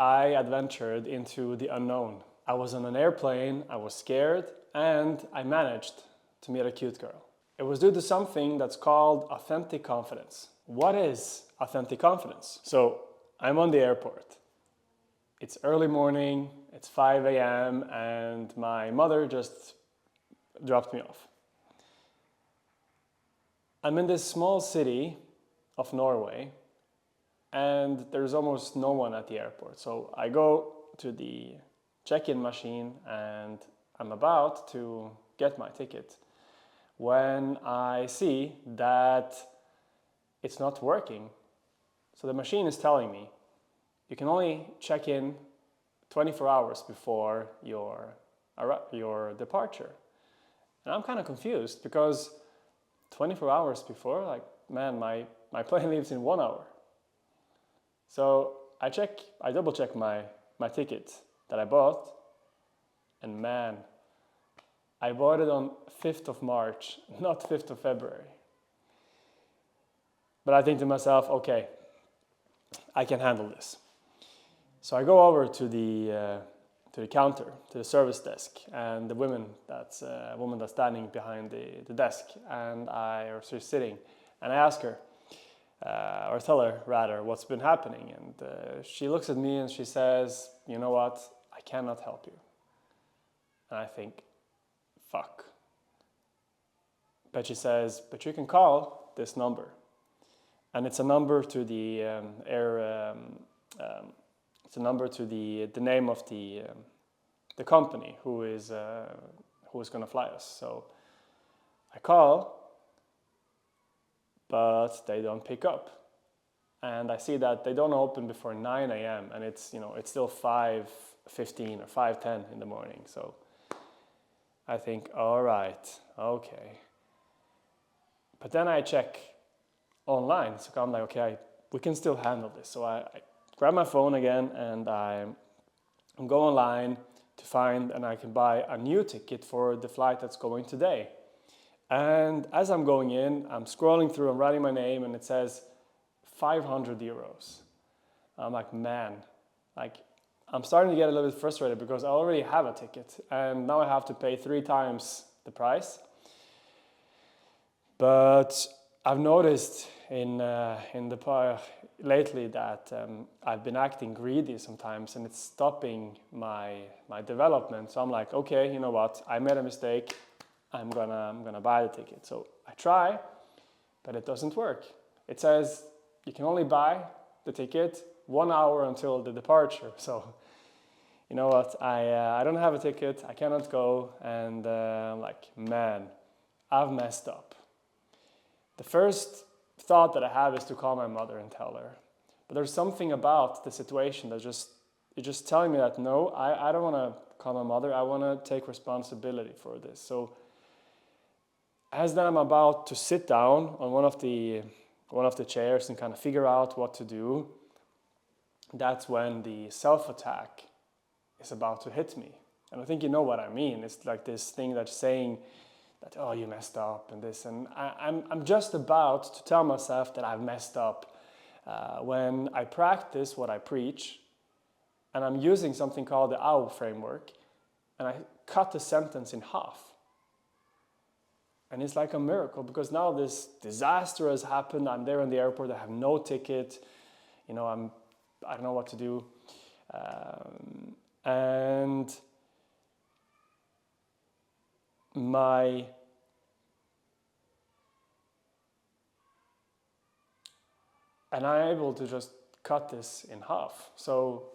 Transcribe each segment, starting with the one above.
I adventured into the unknown. I was on an airplane, I was scared, and I managed to meet a cute girl. It was due to something that's called authentic confidence. What is authentic confidence? So I'm on the airport. It's early morning, it's 5 a.m. and my mother just dropped me off. I'm in this small city of Norway and there's almost no one at the airport. So I go to the check-in machine and I'm about to get my ticket when I see that it's not working. So the machine is telling me you can only check in 24 hours before your departure. And I'm kind of confused because 24 hours before, like, man, my plane leaves in 1 hour. So I double check my ticket that I bought, and man, I bought it on 5th of March, not 5th of February. But I think to myself, okay, I can handle this. So I go over to the counter, to the service desk, and the woman that's standing behind the desk, or she's sitting, and I ask her, or tell her rather, what's been happening, and she looks at me and she says, you know what, I cannot help you. And I think, fuck. But she says, but you can call this number. And it's a number to the it's a number to the name of the company who is going to fly us. So I call, but they don't pick up. And I see that they don't open before 9 a.m. and it's still 5:15 or 5:10 in the morning. So I think, all right, okay. But then I check online, so I'm like, okay, we can still handle this. So I grab my phone again and I go online to find, and I can buy a new ticket for the flight that's going today. And as I'm going in, I'm scrolling through, I'm writing my name, and it says 500 euros. I'm like, man, I'm starting to get a little bit frustrated because I already have a ticket and now I have to pay 3 times the price. But I've noticed lately that I've been acting greedy sometimes, and it's stopping my development. So I'm like, okay, you know what? I made a mistake. I'm gonna buy the ticket. So I try, but it doesn't work. It says you can only buy the ticket 1 hour until the departure. So you know what? I don't have a ticket. I cannot go, and I'm like, man, I've messed up. The first thought that I have is to call my mother and tell her. But there's something about the situation that you're just telling me that no, I don't want to call my mother. I want to take responsibility for this. So as then I'm about to sit down on one of the chairs and kind of figure out what to do, that's when the self-attack is about to hit me. And I think you know what I mean. It's like this thing that's saying that, oh, you messed up and this. And I'm just about to tell myself that I've messed up when I practice what I preach, and I'm using something called the AAUE Framework, and I cut the sentence in half. And it's like a miracle, because now this disaster has happened. I'm there in the airport. I have no ticket. I don't know what to do. And I'm able to just cut this in half. So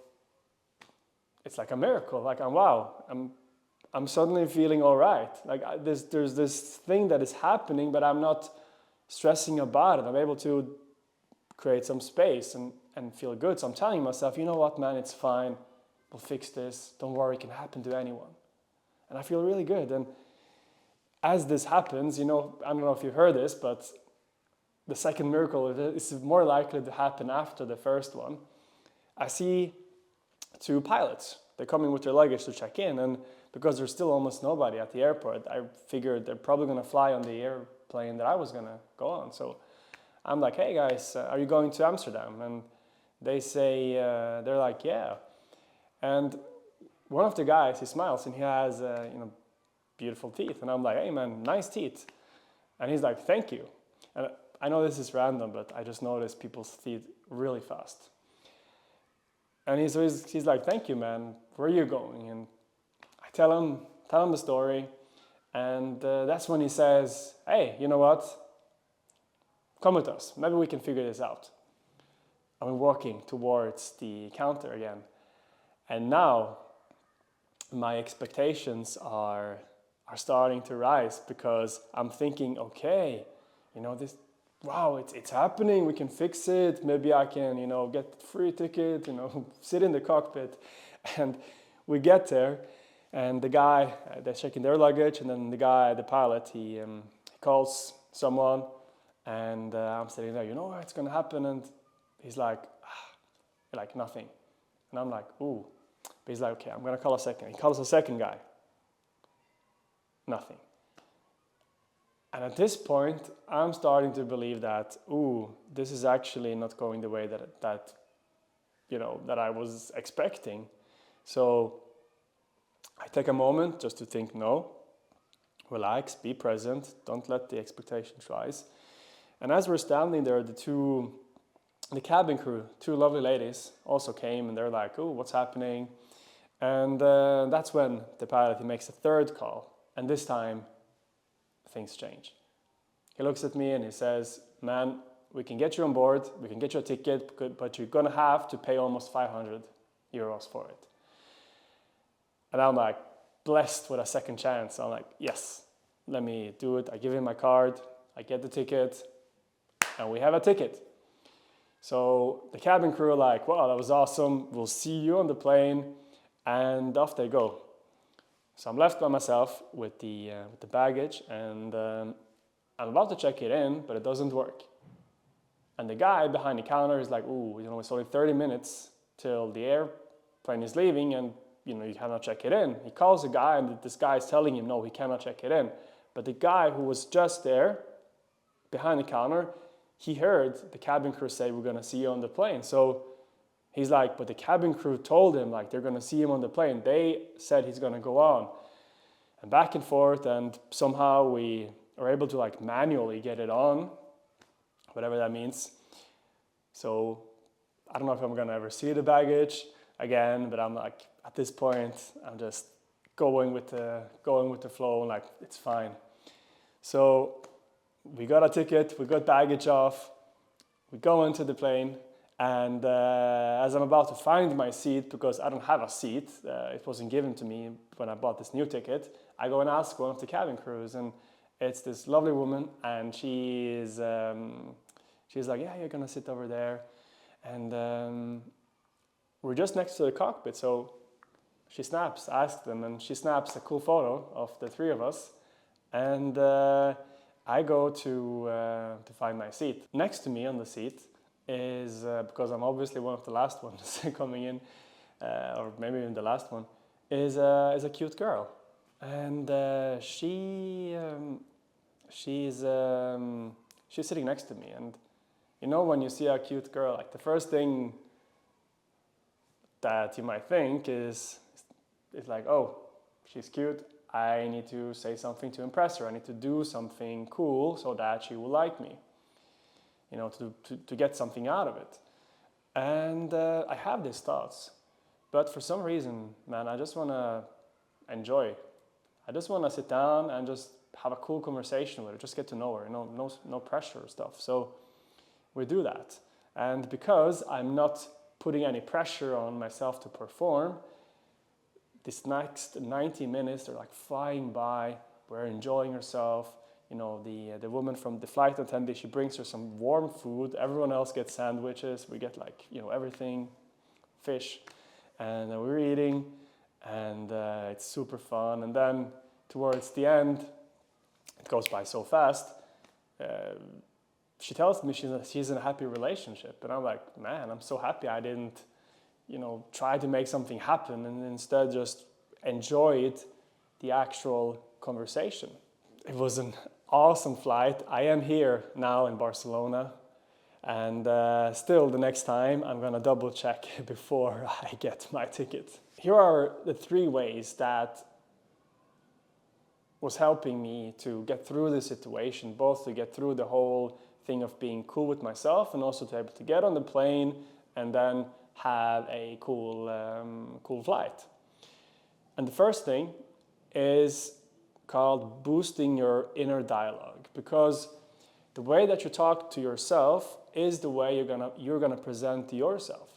it's like a miracle. Like, I'm suddenly feeling all right. Like there's this thing that is happening, but I'm not stressing about it. I'm able to create some space and feel good. So I'm telling myself, you know what, man, it's fine. We'll fix this. Don't worry, it can happen to anyone. And I feel really good. And as this happens, I don't know if you heard this, but the second miracle is more likely to happen after the first one. I see 2 pilots. They're coming with their luggage to check in, and because there's still almost nobody at the airport, I figured they're probably going to fly on the airplane that I was going to go on. So I'm like, hey guys, are you going to Amsterdam? And they say, they're like, yeah. And one of the guys, he smiles and he has, beautiful teeth. And I'm like, hey man, nice teeth. And he's like, thank you. And I know this is random, but I just notice people's teeth really fast. And he's like, thank you, man. Where are you going? And I tell him the story. And that's when he says, hey, you know what? Come with us. Maybe we can figure this out. And we're walking towards the counter again. And now my expectations are starting to rise, because I'm thinking, okay, it's happening, we can fix it, maybe I can, get a free ticket, sit in the cockpit. And we get there, and the guy, they're checking their luggage, and then the pilot, he calls someone, and I'm sitting there, it's gonna happen, and he's like, nothing. And I'm like, ooh. But he's like, okay, I'm gonna call a second. He calls a second guy. Nothing. And at this point, I'm starting to believe that, this is actually not going the way that I was expecting. So I take a moment just to think, no, relax, be present, don't let the expectations rise. And as we're standing there, the cabin crew, two lovely ladies, also came, and they're like, what's happening? And that's when the pilot, he makes a third call. And this time, things change. He looks at me and he says, man, we can get you on board, we can get you a ticket, but you're gonna have to pay almost 500 euros for it. And I'm like, blessed with a second chance. I'm like, yes, let me do it. I give him my card, I get the ticket, and we have a ticket. So the cabin crew are like, wow, that was awesome, we'll see you on the plane, and off they go. So I'm left by myself with the baggage, and I'm about to check it in, but it doesn't work. And the guy behind the counter is like, it's only 30 minutes till the airplane is leaving, and you cannot check it in. He calls the guy, and this guy is telling him, no, he cannot check it in. But the guy who was just there behind the counter, he heard the cabin crew say, we're gonna see you on the plane. So he's like, but the cabin crew told him, they're gonna see him on the plane. They said he's gonna go on. And back and forth, and somehow we are able to manually get it on, whatever that means. So I don't know if I'm gonna ever see the baggage again, but I'm like, at this point, I'm just going with the flow, it's fine. So we got a ticket, we got baggage off, we go into the plane, and as I'm about to find my seat, because I don't have a seat, it wasn't given to me when I bought this new ticket, I go and ask one of the cabin crews, and it's this lovely woman, and she's like, yeah, you're gonna sit over there, and we're just next to the cockpit, so she snaps, ask them, and she snaps a cool photo of the three of us, and I go to find my seat. Next to me on the seat is, because I'm obviously one of the last ones coming in, or maybe even the last one, is a cute girl. And she's sitting next to me. And when you see a cute girl, the first thing that you might think is oh, she's cute, I need to say something to impress her, I need to do something cool so that she will like me, to get something out of it. And I have these thoughts, but for some reason, man, I just want to enjoy. I just want to sit down and just have a cool conversation with her, just get to know her, no pressure or stuff. So we do that. And because I'm not putting any pressure on myself to perform, this next 90 minutes, they're flying by, we're enjoying ourselves. The woman from the flight attendant, she brings her some warm food, everyone else gets sandwiches, we get everything, fish, and we're eating, and it's super fun. And then towards the end, it goes by so fast, she tells me she's in a happy relationship, and I'm like, man, I'm so happy I didn't try to make something happen, and instead just enjoyed the actual conversation. It was an awesome flight. I am here now in Barcelona, And still, the next time, I'm gonna double check before I get my ticket. Here are the 3 ways that was helping me to get through the situation, both to get through the whole thing of being cool with myself and also to be able to get on the plane and then have a cool flight. And the first thing is called boosting your inner dialogue, because the way that you talk to yourself is the way you're gonna present to yourself.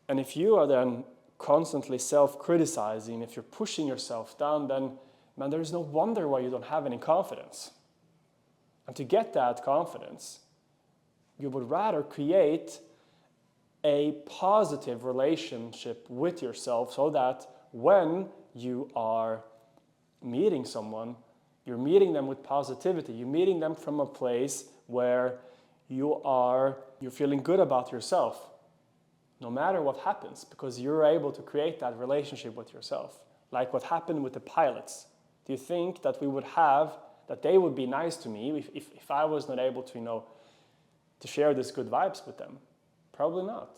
And if you are then constantly self-criticizing, if you're pushing yourself down, then man, there's no wonder why you don't have any confidence. And to get that confidence, you would rather create a positive relationship with yourself so that when you are meeting someone, you're meeting them with positivity. You're meeting them from a place where you're feeling good about yourself, no matter what happens, because you're able to create that relationship with yourself. Like what happened with the pilots. Do you think that they would be nice to me if I was not able to, to share these good vibes with them? Probably not.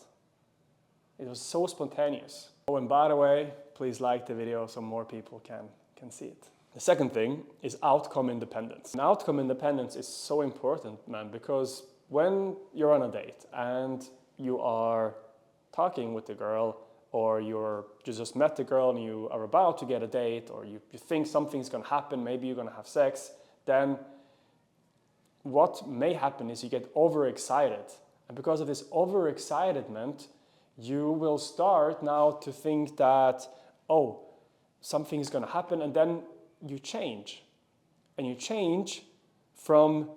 It was so spontaneous. Oh, and by the way, please like the video so more people can see it. The second thing is outcome independence. And outcome independence is so important, man, because when you're on a date and you are talking with the girl, or you just met the girl and you are about to get a date, or you think something's gonna happen, maybe you're gonna have sex, then what may happen is you get overexcited. And because of this overexcitement, you will start now to think that, oh, something's gonna happen, and then you change. And you change from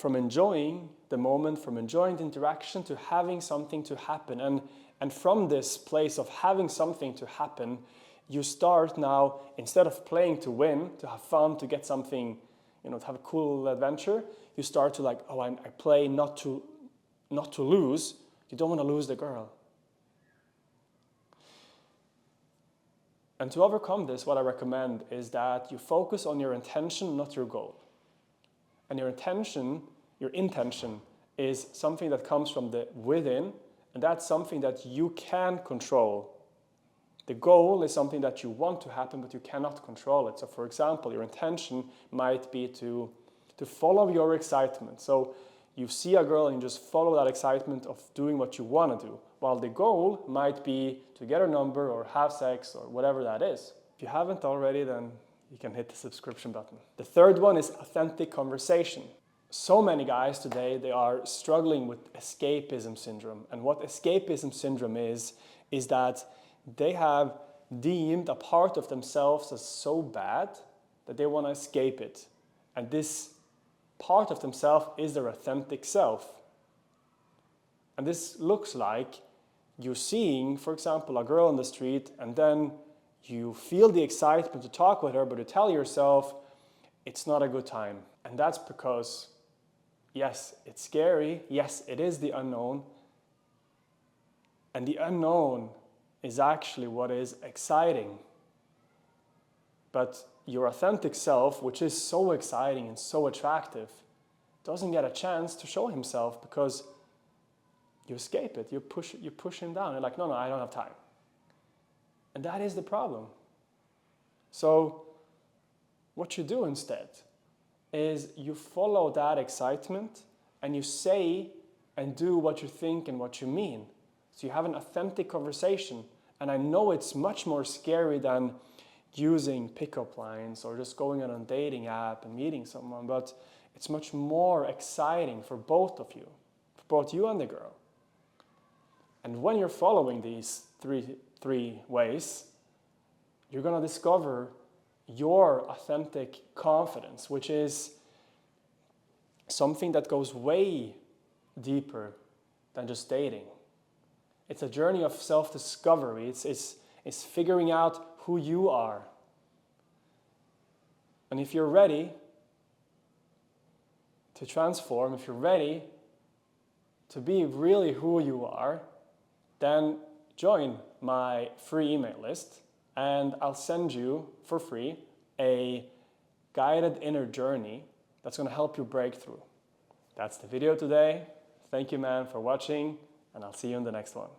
enjoying the moment, from enjoying the interaction, to having something to happen. And from this place of having something to happen, you start now, instead of playing to win, to have fun, to get something, to have a cool adventure, you start to I play not to lose. You don't want to lose the girl. And to overcome this, what I recommend is that you focus on your intention, not your goal. And your intention is something that comes from the within, and that's something that you can control. The goal is something that you want to happen, but you cannot control it. So for example, your intention might be to follow your excitement. So you see a girl and you just follow that excitement of doing what you want to do, while the goal might be to get her number or have sex or whatever that is. If you haven't already, then you can hit the subscription button. The third one is authentic conversation. So many guys today, they are struggling with escapism syndrome. And what escapism syndrome is that they have deemed a part of themselves as so bad that they want to escape it. And this part of themselves is their authentic self. And this looks like you seeing, for example, a girl on the street, and then you feel the excitement to talk with her, but you tell yourself it's not a good time. And that's because, yes, it's scary. Yes, it is the unknown. And the unknown is actually what is exciting. But your authentic self, which is so exciting and so attractive, doesn't get a chance to show himself because you escape it. You push him down. You're like, no, I don't have time. And that is the problem. So what you do instead is you follow that excitement and you say and do what you think and what you mean. So you have an authentic conversation. And I know it's much more scary than using pickup lines or just going on a dating app and meeting someone, but it's much more exciting for both of you, for both you and the girl. And when you're following these three ways, you're going to discover your authentic confidence, which is something that goes way deeper than just dating. It's a journey of self-discovery. It's figuring out who you are. And if you're ready to transform, if you're ready to be really who you are, then join my free email list, and I'll send you for free a guided inner journey that's gonna help you break through. That's the video today. Thank you, man, for watching, and I'll see you in the next one.